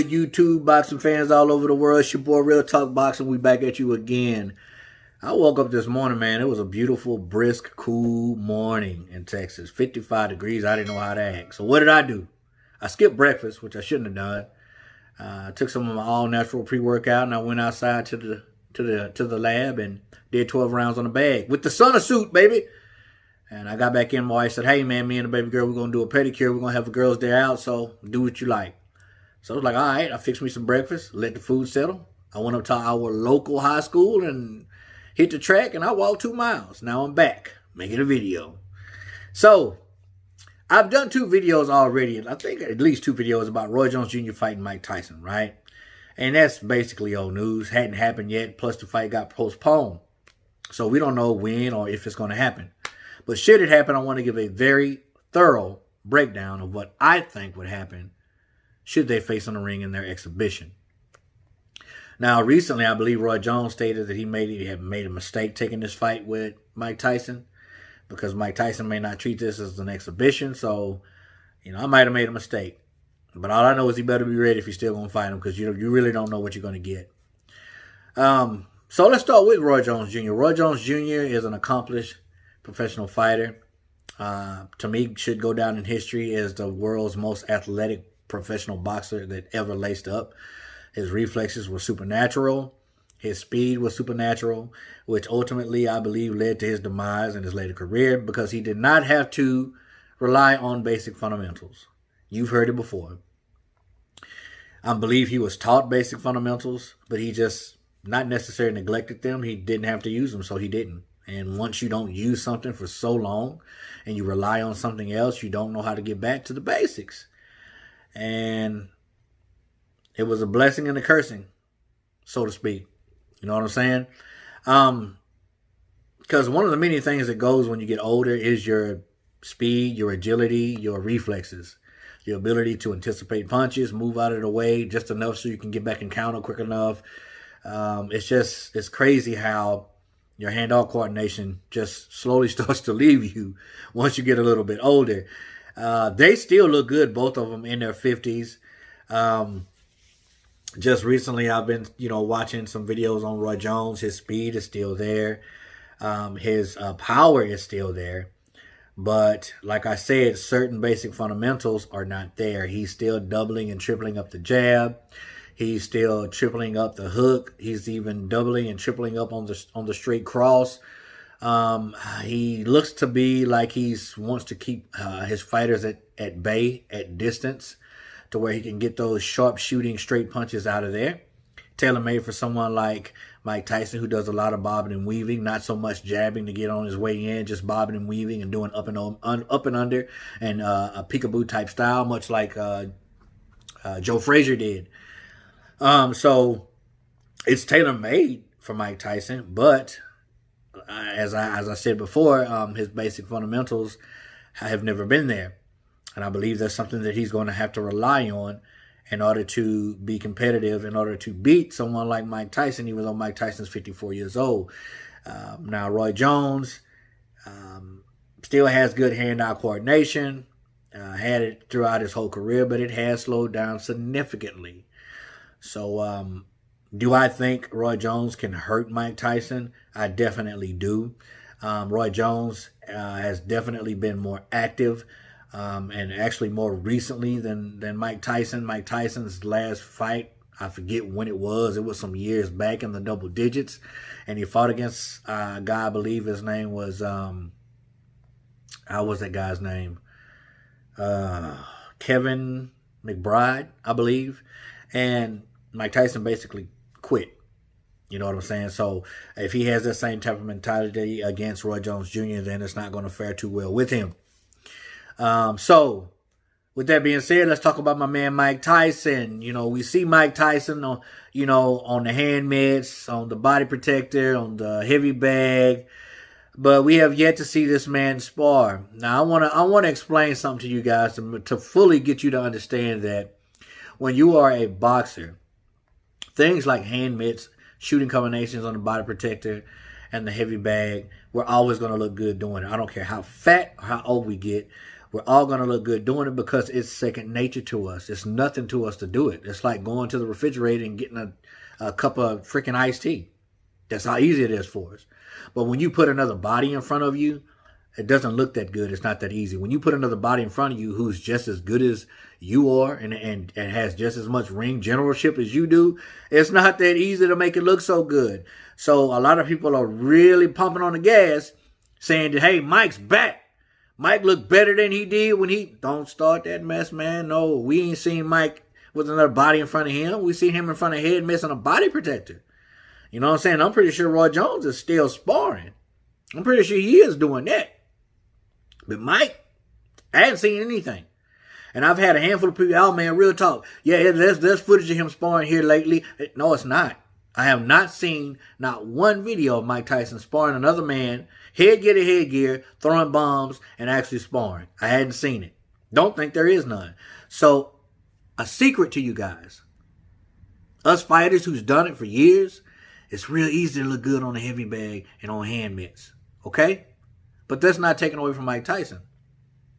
good YouTube boxing fans all over the world? It's your boy Real Talk Boxing. We back at you again. I woke up this morning, man. It was a beautiful, brisk, cool morning in Texas. 55 degrees. I didn't know how to act. So what did I do? I skipped breakfast, which I shouldn't have done. I took some of my all-natural pre-workout and I went outside to the lab and did 12 rounds on the bag with the Sunner suit, baby. And I got back in. My wife said, "Hey, man, me and the baby girl, we're going to do a pedicure. We're going to have the girls day out, so do what you like." So I was like, all right. I fixed me some breakfast, let the food settle. I went up to our local high school and hit the track, and I walked 2 miles. Now I'm back making a video. So I've done 2 videos already. I think at least 2 videos about Roy Jones Jr. fighting Mike Tyson, right? And that's basically old news. Hadn't happened yet, plus the fight got postponed. So we don't know when or if it's going to happen. But should it happen, I want to give a very thorough breakdown of what I think would happen should they face on the ring in their exhibition. Now, recently, I believe Roy Jones stated that he had made a mistake taking this fight with Mike Tyson because Mike Tyson may not treat this as an exhibition. So, I might have made a mistake. But all I know is he better be ready if he's still going to fight him because you really don't know what you're going to get. So let's start with Roy Jones Jr. Roy Jones Jr. is an accomplished professional fighter. To me, should go down in history as the world's most athletic professional boxer that ever laced up. His reflexes were supernatural. His speed was supernatural, which ultimately, I believe, led to his demise in his later career because he did not have to rely on basic fundamentals. You've heard it before. I believe he was taught basic fundamentals, but he just not necessarily neglected them. He didn't have to use them, so he didn't. And once you don't use something for so long and you rely on something else, you don't know how to get back to the basics. And it was a blessing and a cursing, so to speak. You know what I'm saying? Because one of the many things that goes when you get older is your speed, your agility, your reflexes, your ability to anticipate punches, move out of the way just enough so you can get back and counter quick enough. It's crazy how your hand-eye coordination just slowly starts to leave you once you get a little bit older. They still look good, both of them in their 50s. Just recently, I've been, watching some videos on Roy Jones. His speed is still there. His power is still there. But like I said, certain basic fundamentals are not there. He's still doubling and tripling up the jab. He's still tripling up the hook. He's even doubling and tripling up on the straight cross. He looks to be like he wants to keep his fighters at bay, at distance, to where he can get those sharp shooting straight punches out of there. Tailor-made for someone like Mike Tyson, who does a lot of bobbing and weaving, not so much jabbing to get on his way in, just bobbing and weaving and doing up and under and a peekaboo type style, much like Joe Frazier did. So it's tailor-made for Mike Tyson, but as I said before, his basic fundamentals have never been there. And I believe that's something that he's going to have to rely on in order to be competitive, in order to beat someone like Mike Tyson, even though Mike Tyson's 54 years old. Now, Roy Jones still has good hand-eye coordination, had it throughout his whole career, but it has slowed down significantly. So, do I think Roy Jones can hurt Mike Tyson? I definitely do. Roy Jones has definitely been more active and actually more recently than Mike Tyson. Mike Tyson's last fight, I forget when it was. It was some years back in the double digits. And he fought against a guy, I believe his name was, how was that guy's name? Kevin McBride, I believe. And Mike Tyson basically quit. You know what I'm saying? So if he has that same type of mentality against Roy Jones Jr., then it's not going to fare too well with him. So with that being said, let's talk about my man Mike Tyson. We see Mike Tyson on, on the hand mitts, on the body protector, on the heavy bag, but we have yet to see this man spar. Now I want to explain something to you guys to fully get you to understand that when you are a boxer, things like hand mitts, shooting combinations on the body protector, and the heavy bag, we're always going to look good doing it. I don't care how fat or how old we get. We're all going to look good doing it because it's second nature to us. It's nothing to us to do it. It's like going to the refrigerator and getting a cup of freaking iced tea. That's how easy it is for us. But when you put another body in front of you, it doesn't look that good. It's not that easy. When you put another body in front of you who's just as good as you are and has just as much ring generalship as you do, it's not that easy to make it look so good. So a lot of people are really pumping on the gas saying that, hey, Mike's back. Mike looked better than he did when he... Don't start that mess, man. No, we ain't seen Mike with another body in front of him. We seen him in front of head missing a body protector. You know what I'm saying? I'm pretty sure Roy Jones is still sparring. I'm pretty sure he is doing that. But Mike, I hadn't seen anything. And I've had a handful of people, oh man, real talk. Yeah, there's footage of him sparring here lately. No, it's not. I have not seen not one video of Mike Tyson sparring another man, headgear to headgear, throwing bombs, and actually sparring. I hadn't seen it. Don't think there is none. So, a secret to you guys. Us fighters who's done it for years, it's real easy to look good on a heavy bag and on hand mitts. Okay? But that's not taken away from Mike Tyson.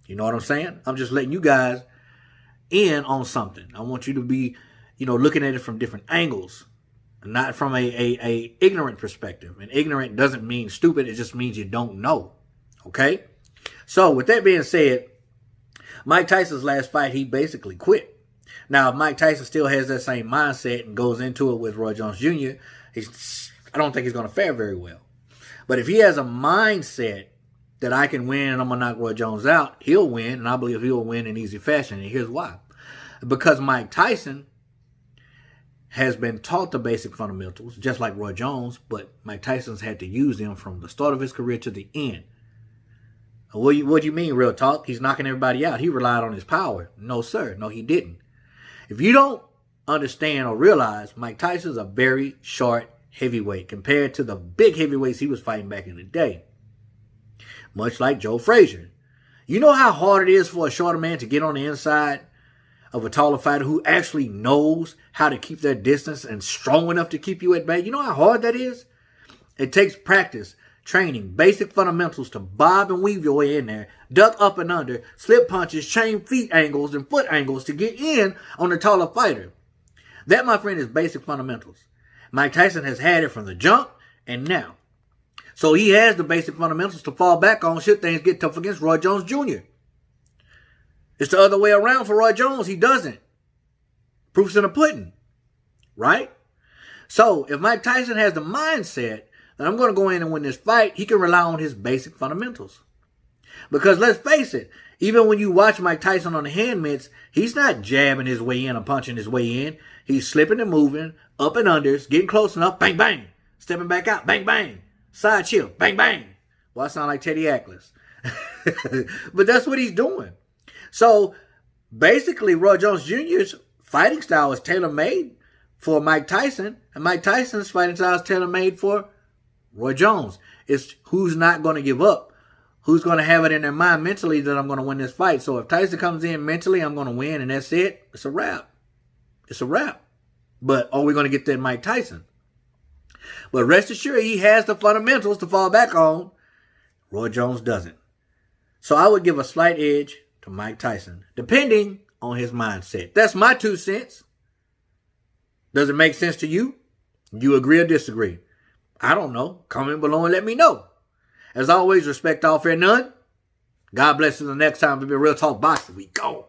You know what I'm saying? I'm just letting you guys in on something. I want you to be, looking at it from different angles. Not from a ignorant perspective. And ignorant doesn't mean stupid. It just means you don't know. Okay? So, with that being said, Mike Tyson's last fight, he basically quit. Now, if Mike Tyson still has that same mindset and goes into it with Roy Jones Jr., I don't think he's going to fare very well. But if he has a mindset that I can win and I'm going to knock Roy Jones out, he'll win, and I believe he'll win in easy fashion. And here's why. Because Mike Tyson has been taught the basic fundamentals, just like Roy Jones, but Mike Tyson's had to use them from the start of his career to the end. What do you mean, real talk? He's knocking everybody out. He relied on his power. No, sir. No, he didn't. If you don't understand or realize, Mike Tyson's a very short heavyweight compared to the big heavyweights he was fighting back in the day. Much like Joe Frazier. You know how hard it is for a shorter man to get on the inside of a taller fighter who actually knows how to keep their distance and strong enough to keep you at bay? You know how hard that is? It takes practice, training, basic fundamentals to bob and weave your way in there, duck up and under, slip punches, chain feet angles, and foot angles to get in on the taller fighter. That, my friend, is basic fundamentals. Mike Tyson has had it from the jump and now. So he has the basic fundamentals to fall back on should things get tough against Roy Jones Jr. It's the other way around for Roy Jones. He doesn't. Proof's in the pudding. Right? So if Mike Tyson has the mindset that I'm going to go in and win this fight, he can rely on his basic fundamentals. Because let's face it, even when you watch Mike Tyson on the hand mitts, he's not jabbing his way in or punching his way in. He's slipping and moving, up and unders, getting close enough, bang, bang. Stepping back out, bang, bang. Side chill, bang, bang. Well, I sound like Teddy Atlas. But that's what he's doing. So, basically, Roy Jones Jr.'s fighting style is tailor-made for Mike Tyson, and Mike Tyson's fighting style is tailor-made for Roy Jones. It's who's not going to give up. Who's going to have it in their mind mentally that I'm going to win this fight. So, if Tyson comes in mentally, I'm going to win, and that's it. It's a wrap. It's a wrap. But are we going to get that Mike Tyson? But rest assured, he has the fundamentals to fall back on. Roy Jones doesn't. So I would give a slight edge to Mike Tyson, depending on his mindset. That's my 2 cents. Does it make sense to you? Do you agree or disagree? I don't know. Comment below and let me know. As always, respect all, fear none. God bless you. The next time, we'll be Real Talk Boxing. We go.